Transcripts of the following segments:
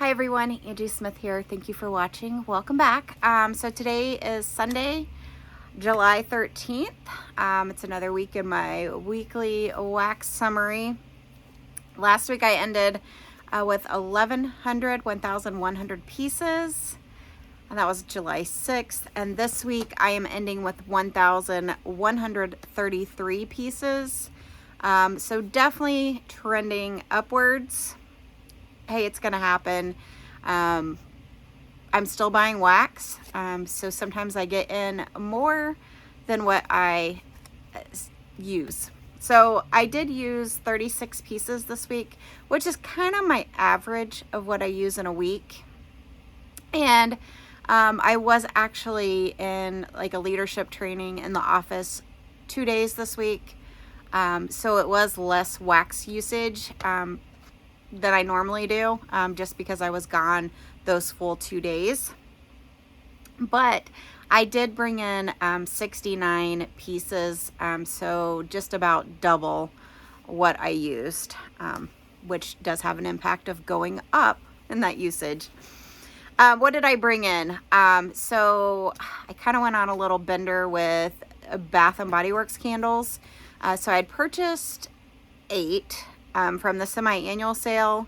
Hi everyone, Angie Smith here. Thank you for watching. Welcome back. So today is Sunday, July 13th. It's another week in my weekly wax summary. Last week I ended with 1,100 pieces, and that was July 6th. And this week I am ending with 1,133 pieces. So definitely trending upwards. Hey, it's gonna happen. I'm still buying wax, so sometimes I get in more than what I use. So I did use 36 pieces this week, which is kind of my average of what I use in a week. And I was actually in like a leadership training in the office 2 days this week, so it was less wax usage than I normally do, just because I was gone those full 2 days. But I did bring in 69 pieces, so just about double what I used, which does have an impact of going up in that usage. What did I bring in? So I kind of went on a little bender with Bath and Body Works candles. So I'd purchased 8 from the semi-annual sale.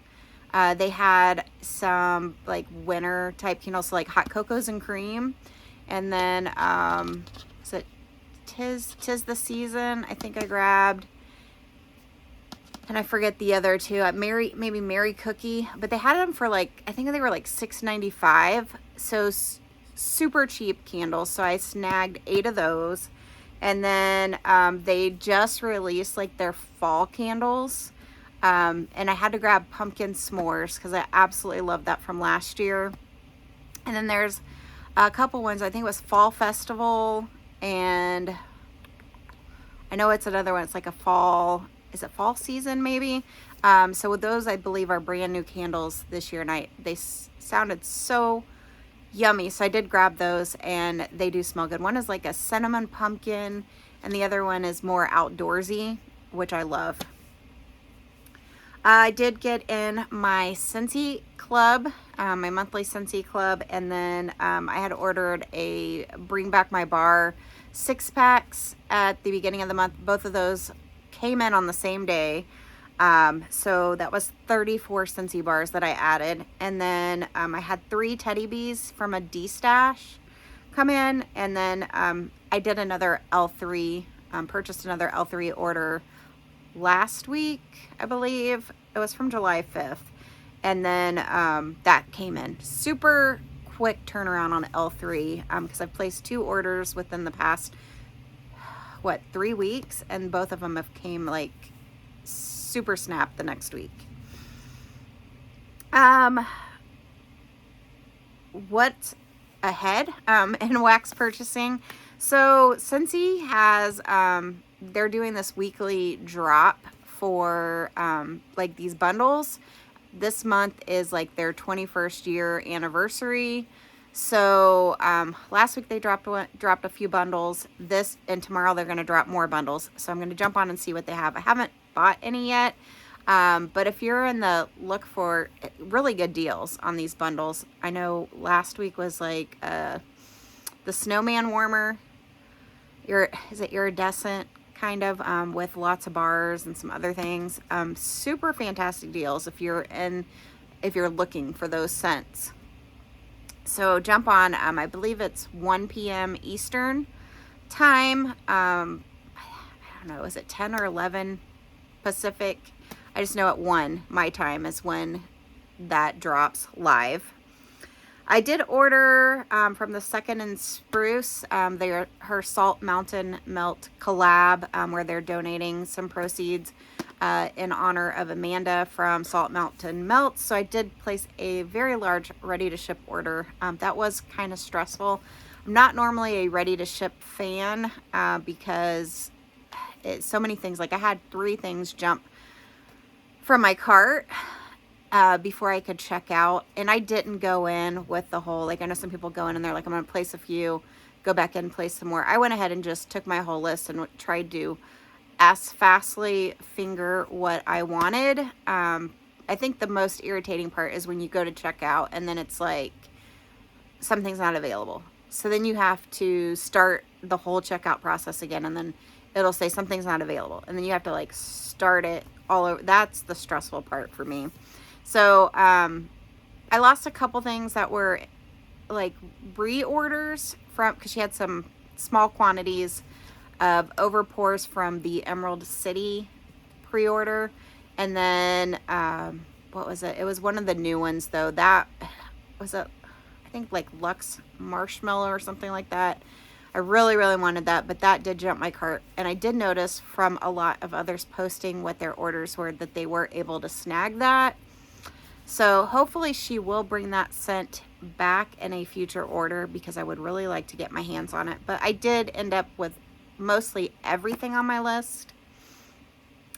They had some like winter type candles, so like hot cocos and cream, and then is it tis the season, I think I grabbed, and I forget the other two. Maybe Mary Cookie, but they had them for like, I think they were like $6.95, so super cheap candles. So I snagged 8 of those, and then they just released like their fall candles. And I had to grab pumpkin s'mores because I absolutely love that from last year. And then there's a couple ones, I think it was Fall Festival, and I know it's another one, it's like a fall, is it fall season maybe? So with those, I believe are brand new candles this year, and they sounded so yummy, so I did grab those, and they do smell good. One is like a cinnamon pumpkin, and the other one is more outdoorsy, which I love. I did get in my Scentsy Club, my monthly Scentsy Club, and then I had ordered a Bring Back My Bar 6-packs at the beginning of the month. Both of those came in on the same day, so that was 34 Scentsy bars that I added. And then I had 3 Teddy Bees from a D-Stash come in, and then I did another L3, purchased another L3 order last week, I believe. It was from July 5th, and then that came in. Super quick turnaround on L3, because I've placed 2 orders within the past 3 weeks, and both of them have came like super snap the next week. What's ahead in wax purchasing? So Scentsy has they're doing this weekly drop for like these bundles. This month is like their 21st year anniversary. So last week they dropped a few bundles. This and tomorrow they're going to drop more bundles. So I'm going to jump on and see what they have. I haven't bought any yet, but if you're in the look for really good deals on these bundles, I know last week was like the snowman warmer. Is it iridescent? Kind of, with lots of bars and some other things. Super fantastic deals if you're looking for those scents. So jump on, I believe it's 1 p.m. Eastern time. I don't know, is it 10 or 11 Pacific? I just know at 1 my time is when that drops live. I did order from the Second and Spruce, her Salt Mountain Melt collab, where they're donating some proceeds in honor of Amanda from Salt Mountain Melt. So I did place a very large ready-to-ship order. That was kind of stressful. I'm not normally a ready-to-ship fan because it's so many things. Like I had 3 things jump from my cart before I could check out, and I didn't go in with the whole, like I know some people go in and they're like, I'm gonna place a few, go back in, place some more. I went ahead and just took my whole list and tried to fastly finger what I wanted. I think the most irritating part is when you go to checkout and then it's like something's not available. So then you have to start the whole checkout process again, and then it'll say something's not available, and then you have to like start it all over. That's the stressful part for me. So I lost a couple things that were like reorders from, because she had some small quantities of overpours from the Emerald City pre-order, and then what was it? It was one of the new ones though. That was I think like Lux Marshmallow or something like that. I really wanted that, but that did jump my cart. And I did notice from a lot of others posting what their orders were that they were able to snag that. So hopefully she will bring that scent back in a future order, because I would really like to get my hands on it. But I did end up with mostly everything on my list.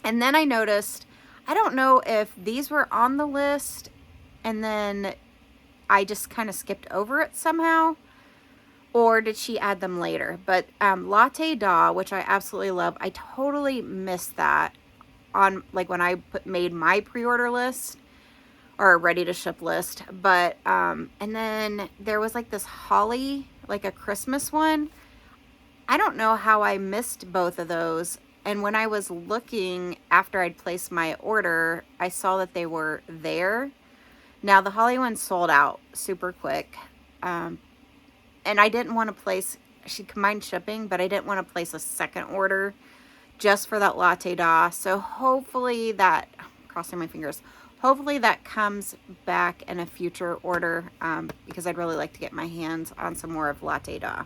And then I noticed, I don't know if these were on the list and then I just kind of skipped over it somehow, or did she add them later? But Latte Da, which I absolutely love, I totally missed that on like when I made my pre-order list or ready to ship list. But and then there was like this holly, like a Christmas one. I don't know how I missed both of those. And when I was looking after I'd placed my order, I saw that they were there. Now the holly one sold out super quick. And I didn't want to place, she combined shipping, but I didn't want to place a second order just for that Latte Da. So hopefully that, crossing my fingers, hopefully that comes back in a future order, because I'd really like to get my hands on some more of Latte Da.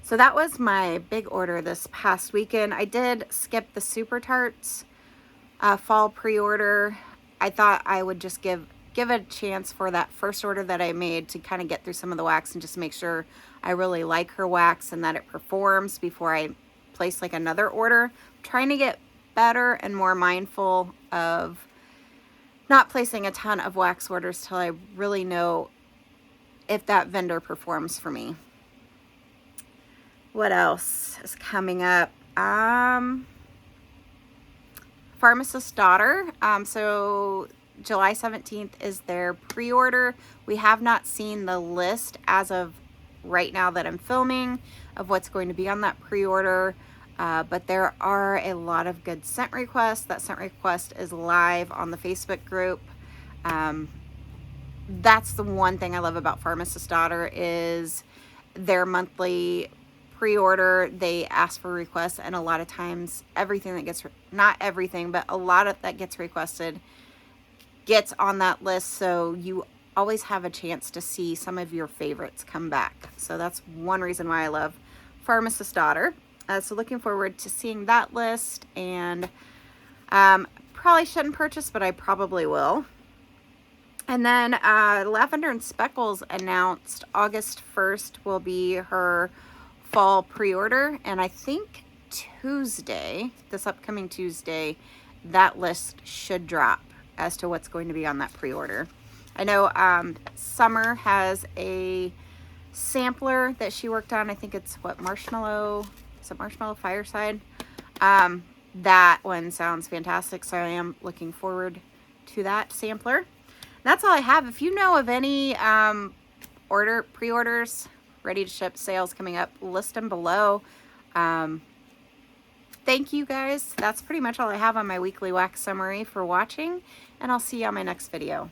So that was my big order this past weekend. I did skip the Super Tarts fall pre-order. I thought I would just give a chance for that first order that I made to kind of get through some of the wax and just make sure I really like her wax and that it performs before I place like another order. I'm trying to get better and more mindful of not placing a ton of wax orders till I really know if that vendor performs for me. What else is coming up? Pharmacist's Daughter. So July 17th is their pre-order. We have not seen the list as of right now that I'm filming of what's going to be on that pre-order, but there are a lot of good scent requests. That scent request is live on the Facebook group. That's the one thing I love about Pharmacist's Daughter is their monthly pre-order. They ask for requests, and a lot of times everything that gets, not everything, but a lot of that gets requested gets on that list, so you always have a chance to see some of your favorites come back. So that's one reason why I love Pharmacist's Daughter. So looking forward to seeing that list, and probably shouldn't purchase, but I probably will. And then Lavender and Speckles announced August 1st will be her fall pre-order, and I think Tuesday, this upcoming Tuesday, that list should drop as to what's going to be on that pre-order. I know Summer has a sampler that she worked on. I think it's what, Marshmallow, is it Marshmallow Fireside? That one sounds fantastic, so I am looking forward to that sampler. That's all I have. If you know of any pre-orders, ready to ship sales coming up, list them below. Thank you guys. That's pretty much all I have on my weekly wax summary for watching, and I'll see you on my next video.